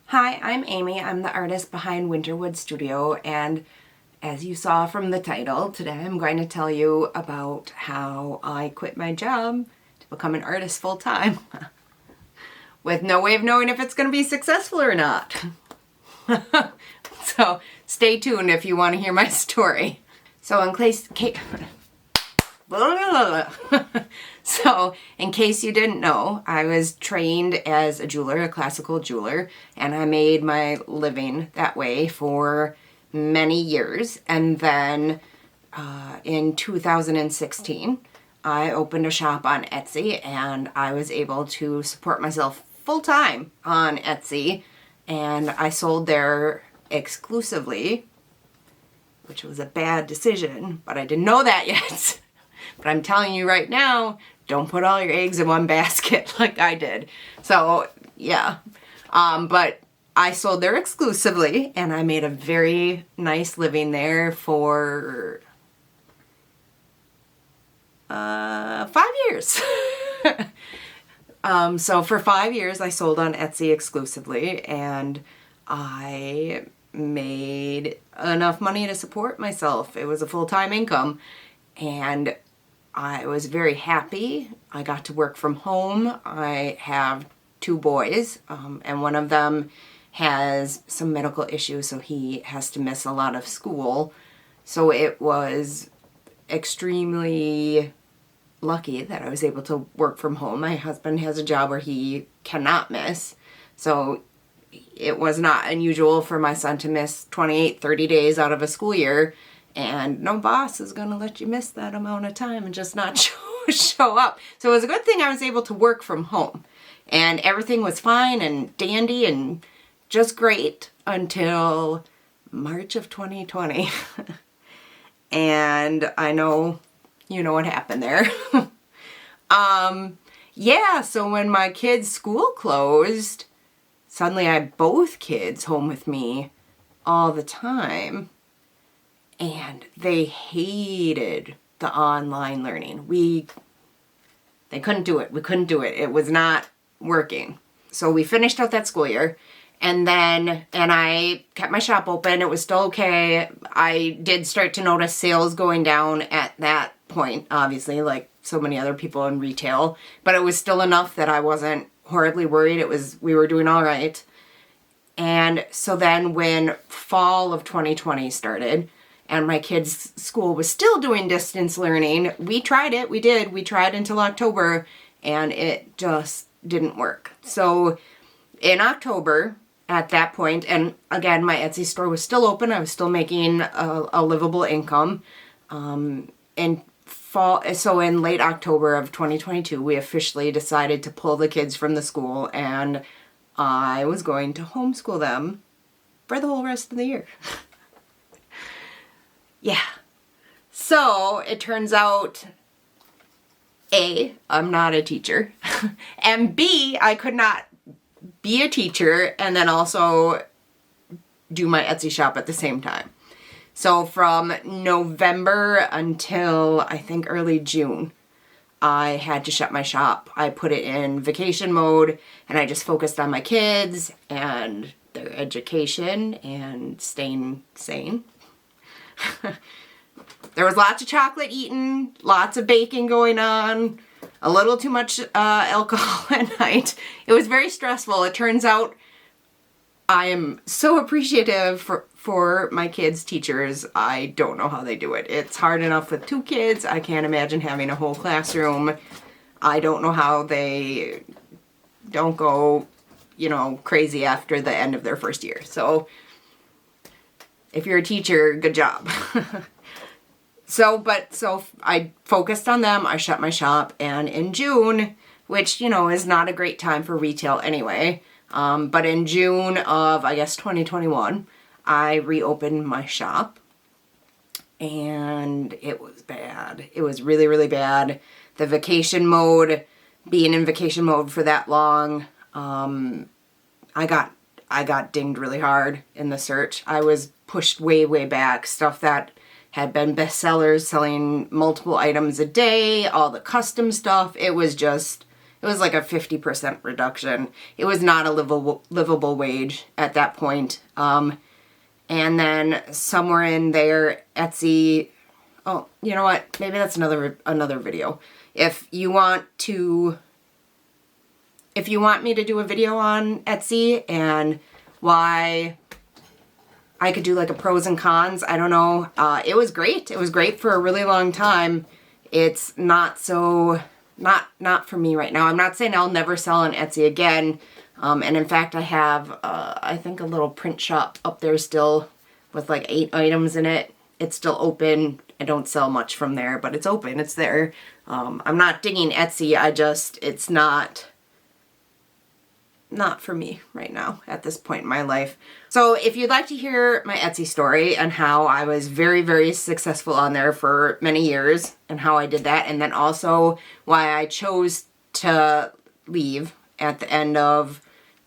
Hi, I'm Amy. I'm the artist behind Winterwood Studio, and as you saw from the title, today I'm going to tell you about how I quit my job to become an artist full-time with no way of knowing if it's going to be successful or not. So stay tuned if you want to hear my story. So in case So, in case you didn't know, I was trained as a jeweler, a classical jeweler, and I made my living that way for many years. And then in 2016, I opened a shop on Etsy, and I was able to support myself full-time on Etsy, and I sold there exclusively, which was a bad decision, but I didn't know that yet. But I'm telling you right now, don't put all your eggs in one basket like I did. So, yeah. But I sold there exclusively, and I made a very nice living there for 5 years. So for 5 years, I sold on Etsy exclusively, and I made enough money to support myself. It was a full-time income, and I was very happy. I got to work from home. I have 2 boys, and one of them has some medical issues, so he has to miss a lot of school. So it was extremely lucky that I was able to work from home. My husband has a job where he cannot miss, so it was not unusual for my son to miss 28, 30 days out of a school year. And no boss is going to let you miss that amount of time and just not show up. So it was a good thing I was able to work from home. And everything was fine and dandy and just great until March of 2020. And I know you know what happened there. Yeah, so when my kids' school closed, suddenly I had both kids home with me all the time. And they hated the online learning. They couldn't do it. We couldn't do it. It was not working. So we finished out that school year, and I kept my shop open. It was still okay. I did start to notice sales going down at that point, obviously, like so many other people in retail, but it was still enough that I wasn't horribly worried. We were doing all right. And so then when fall of 2020 started, and my kids' school was still doing distance learning, we tried it. We tried until October, and it just didn't work. So in October, at that point, and again, my Etsy store was still open. I was still making a livable income. So in late October of 2022, we officially decided to pull the kids from the school, and I was going to homeschool them for the whole rest of the year. Yeah. So it turns out, A, I'm not a teacher, and B, I could not be a teacher and then also do my Etsy shop at the same time. So from November until I think early June, I had to shut my shop. I put it in vacation mode, and I just focused on my kids and their education and staying sane. There was lots of chocolate eaten, lots of baking going on, a little too much alcohol at night. It was very stressful. It turns out I am so appreciative for my kids' teachers. I don't know how they do it. It's hard enough with 2 kids. I can't imagine having a whole classroom. I don't know how they don't go, crazy after the end of their first year. So if you're a teacher, good job. So I focused on them. I shut my shop, and in June, which, is not a great time for retail anyway, but in June of, I guess, 2021, I reopened my shop, and it was bad. It was really, really bad. The vacation mode, being in vacation mode for that long, I got dinged really hard in the search. I was pushed way, way back. Stuff that had been bestsellers, selling multiple items a day, all the custom stuff. It was It was like a 50% reduction. It was not a livable wage at that point. And then somewhere in there, Etsy, oh, you know what? Maybe that's another video. If you want me to do a video on Etsy and why I could do like a pros and cons, I don't know. It was great. It was great for a really long time. It's not for me right now. I'm not saying I'll never sell on Etsy again. And in fact, I have, I think a little print shop up there still with like 8 items in it. It's still open. I don't sell much from there, but it's open. It's there. I'm not digging Etsy. It's not for me right now at this point in my life. So if you'd like to hear my Etsy story and how I was very, very successful on there for many years and how I did that, and then also why I chose to leave at the end of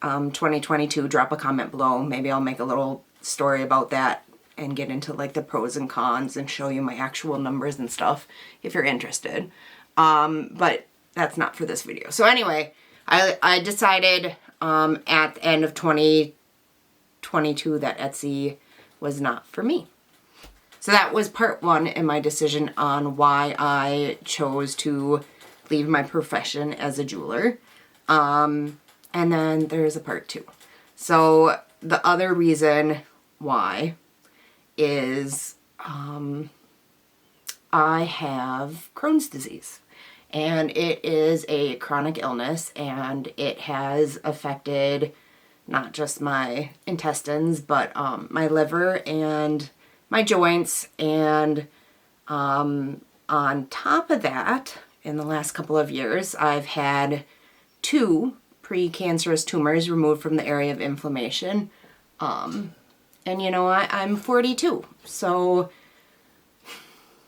2022, drop a comment below. Maybe I'll make a little story about that and get into like the pros and cons and show you my actual numbers and stuff if you're interested. But that's not for this video. So anyway, I decided at the end of 2022 that Etsy was not for me. So that was part 1 in my decision on why I chose to leave my profession as a jeweler. And then there's a part 2. So the other reason why is I have Crohn's disease. And it is a chronic illness, and it has affected not just my intestines, but my liver and my joints. And on top of that, in the last couple of years, I've had 2 precancerous tumors removed from the area of inflammation. And you know, I'm 42. So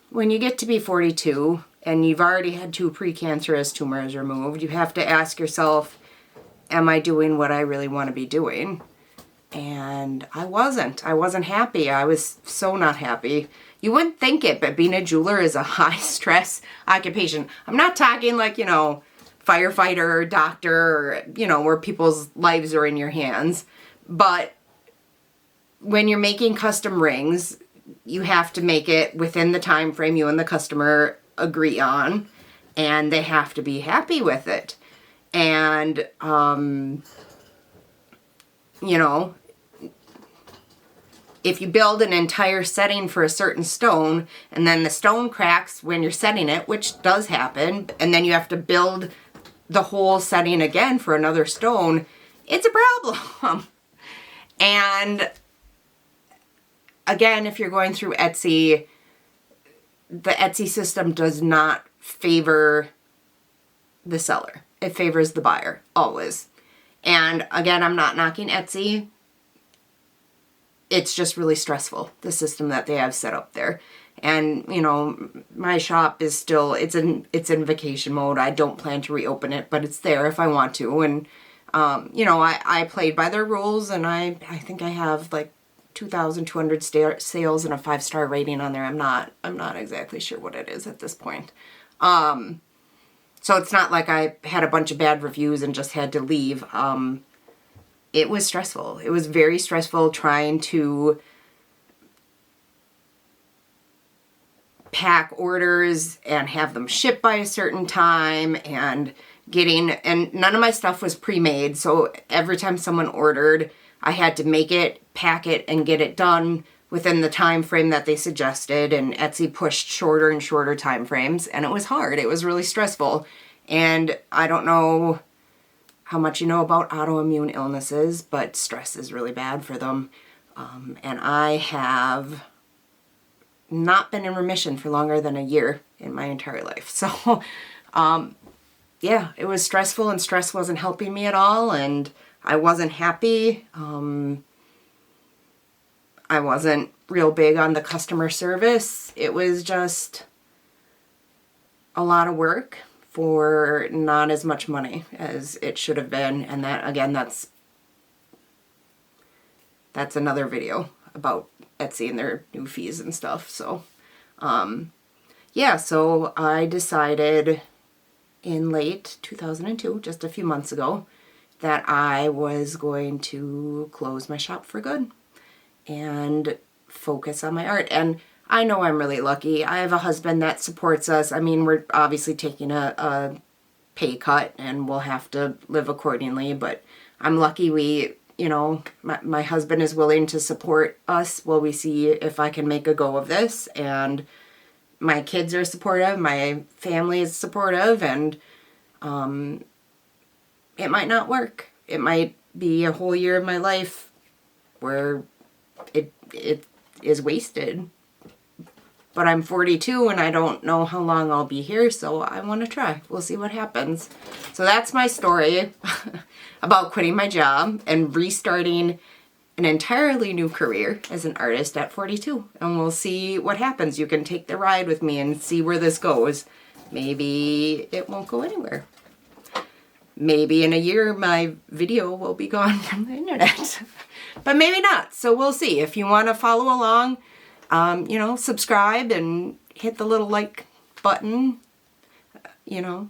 when you get to be 42, and you've already had 2 precancerous tumors removed, you have to ask yourself, am I doing what I really want to be doing? And I wasn't. I wasn't happy. I was so not happy. You wouldn't think it, but being a jeweler is a high stress occupation. I'm not talking like, you know, firefighter or doctor or, you know, where people's lives are in your hands. But when you're making custom rings, you have to make it within the time frame you and the customer agree on, and they have to be happy with it. And you know, if you build an entire setting for a certain stone and then the stone cracks when you're setting it, which does happen, and then you have to build the whole setting again for another stone, it's a problem. And again, if you're going through Etsy, the Etsy system does not favor the seller. It favors the buyer, always. And again, I'm not knocking Etsy. It's just really stressful, the system that they have set up there. And, you know, my shop is still, it's in vacation mode. I don't plan to reopen it, but it's there if I want to. And, you know, I played by their rules, and I think I have like 2,200 sales and a 5-star rating on there. I'm not exactly sure what it is at this point. So it's not like I had a bunch of bad reviews and just had to leave. It was stressful. It was very stressful trying to pack orders and have them shipped by a certain time, and none of my stuff was pre-made. So every time someone ordered, I had to make it, pack it, and get it done within the time frame that they suggested. And Etsy pushed shorter and shorter time frames, and it was hard. It was really stressful. And I don't know how much you know about autoimmune illnesses, but stress is really bad for them. And I have not been in remission for longer than a year in my entire life. So, yeah, it was stressful, and stress wasn't helping me at all. And I wasn't happy. I wasn't real big on the customer service. It was just a lot of work for not as much money as it should have been. And that, again, that's another video about Etsy and their new fees and stuff. So, yeah, so I decided in late 2002, just a few months ago, that I was going to close my shop for good and focus on my art. And I know I'm really lucky. I have a husband that supports us. I mean, we're obviously taking a pay cut and we'll have to live accordingly, but I'm lucky we, you know, my husband is willing to support us while we see if I can make a go of this, and my kids are supportive, my family is supportive, and it might not work. It might be a whole year of my life where it is wasted. But I'm 42 and I don't know how long I'll be here, so I want to try. We'll see what happens. So that's my story about quitting my job and restarting an entirely new career as an artist at 42. And we'll see what happens. You can take the ride with me and see where this goes. Maybe it won't go anywhere. Maybe in a year my video will be gone from the internet. But maybe not. So we'll see. If you want to follow along, you know, subscribe and hit the little like button. You know,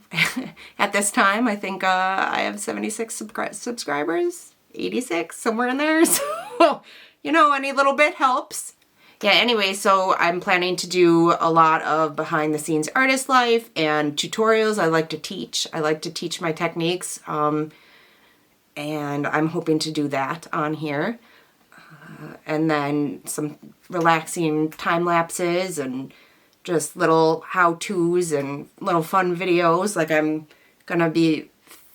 at this time, I think I have 76 subscribers, 86, somewhere in there. So, you know, any little bit helps. Yeah, anyway, so I'm planning to do a lot of behind the scenes artist life and tutorials. I like to teach. I like to teach my techniques. And I'm hoping to do that on here. And then some relaxing time lapses and just little how-tos and little fun videos. Like I'm gonna be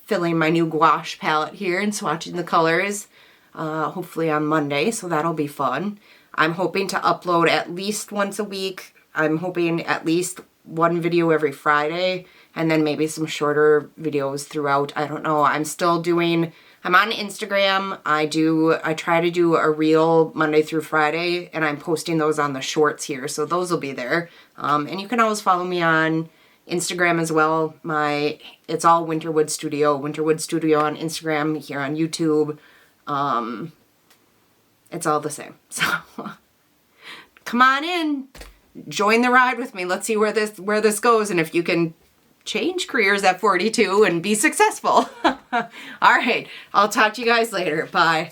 filling my new gouache palette here and swatching the colors, hopefully on Monday, so that'll be fun. I'm hoping to upload at least once a week. I'm hoping at least one video every Friday, and then maybe some shorter videos throughout. I don't know. I'm on Instagram. I try to do a reel Monday through Friday, and I'm posting those on the shorts here, so those will be there. And you can always follow me on Instagram as well. It's all Winterwood Studio on Instagram, here on YouTube. It's all the same. So come on in, join the ride with me. Let's see where this goes, and if you can change careers at 42 and be successful. All right, I'll talk to you guys later. Bye.